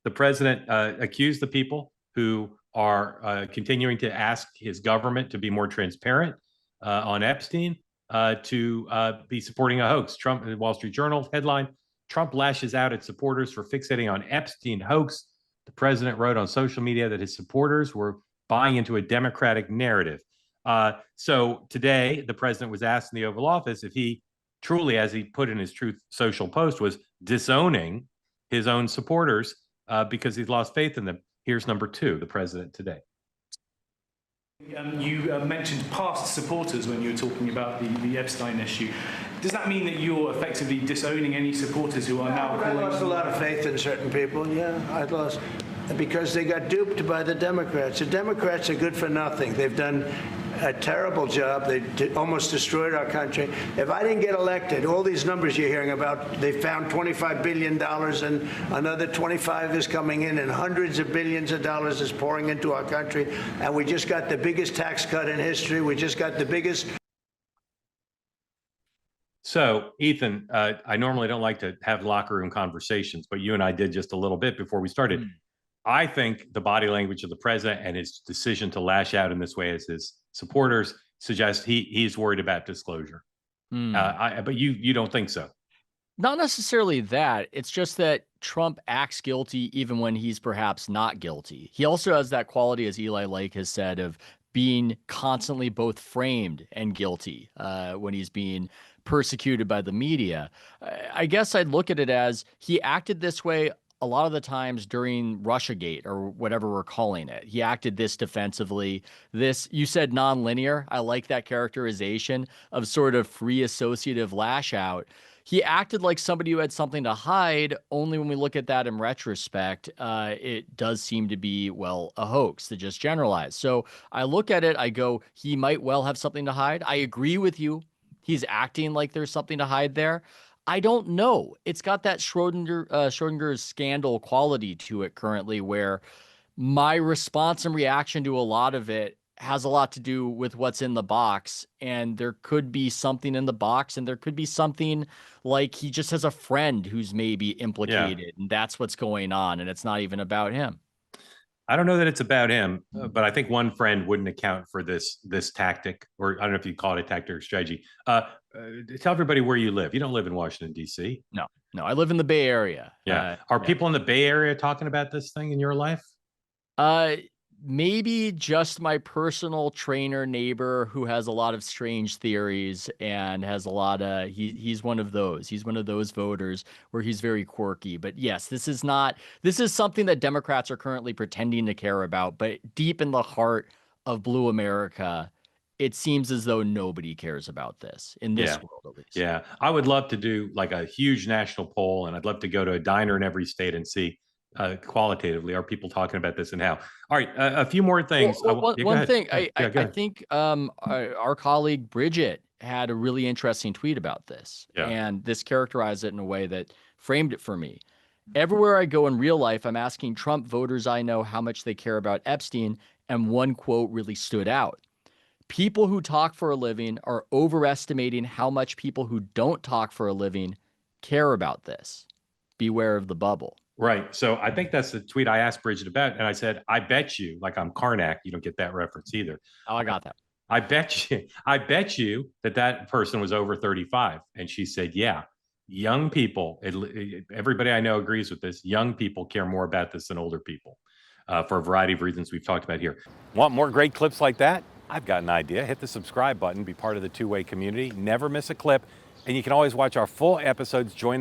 the president accused the people who are continuing to ask his government to be more transparent on Epstein to be supporting a hoax. Trump, the Wall Street Journal headline, Trump lashes out at supporters for fixating on Epstein hoax. The president wrote on social media that his supporters were buying into a Democratic narrative. So today, the president was asked in the Oval Office if he truly, as he put in his Truth Social post, was disowning his own supporters because he's lost faith in them. Here's number two, the president today. You mentioned past supporters when you were talking about the Epstein issue. Does that mean that you're effectively disowning any supporters who are now calling? I lost a lot of faith in certain people, yeah. I lost because they got duped by the Democrats. The Democrats are good for nothing. They've done a terrible job. They almost destroyed our country. If I didn't get elected, all these numbers you're hearing about, they found $25 billion and another 25 is coming in and hundreds of billions of dollars is pouring into our country. And we just got the biggest tax cut in history. We just got the biggest. So, Ethan, I normally don't like to have locker room conversations, but you and I did just a little bit before we started. I think the body language of the president and his decision to lash out in this way as his supporters suggest he's worried about disclosure. But you don't think so? Not necessarily that. It's just that Trump acts guilty even when he's perhaps not guilty. He also has that quality, as Eli Lake has said, of being constantly both framed and guilty when he's being persecuted by the media. I guess I'd look at it as he acted this way a lot of the times during Russiagate or whatever we're calling it. He acted this defensively. This, you said nonlinear. I like that characterization of sort of free associative lash out. He acted like somebody who had something to hide. Only when we look at that in retrospect, it does seem to be, well, a hoax to just generalize. So I look at it, I go, he might well have something to hide. I agree with you. He's acting like there's something to hide there. I don't know. It's got that Schrodinger's scandal quality to it currently, where my response and reaction to a lot of it has a lot to do with what's in the box. And there could be something in the box, and there could be something like he just has a friend who's maybe implicated, and that's what's going on, and it's not even about him. I don't know that it's about him, but I think one friend wouldn't account for this tactic, or I don't know if you call it a tactic or strategy. Tell everybody where you live. You don't live in Washington, D.C. No, I live in the Bay Area. Yeah. Are people in the Bay Area talking about this thing in your life? Maybe just my personal trainer neighbor who has a lot of strange theories and has a lot of, he's one of those. He's one of those voters where he's very quirky. But yes, this is something that Democrats are currently pretending to care about. But deep in the heart of Blue America, it seems as though nobody cares about this in this world, at least. Yeah. I would love to do like a huge national poll, and I'd love to go to a diner in every state and see qualitatively, are people talking about this and how? All right, a few more things. One thing, I think our colleague Bridget had a really interesting tweet about this, and this characterized it in a way that framed it for me. Everywhere I go in real life, I'm asking Trump voters I know how much they care about Epstein, and one quote really stood out. People who talk for a living are overestimating how much people who don't talk for a living care about this. Beware of the bubble. Right. So I think that's the tweet I asked Bridget about. And I said, I bet you, like I'm Karnak, you don't get that reference either. Oh, I got that. I bet you that person was over 35. And she said, yeah, young people, everybody I know agrees with this. Young people care more about this than older people for a variety of reasons we've talked about here. Want more great clips like that? I've got an idea. Hit the subscribe button, be part of the two-way community, never miss a clip. And you can always watch our full episodes, join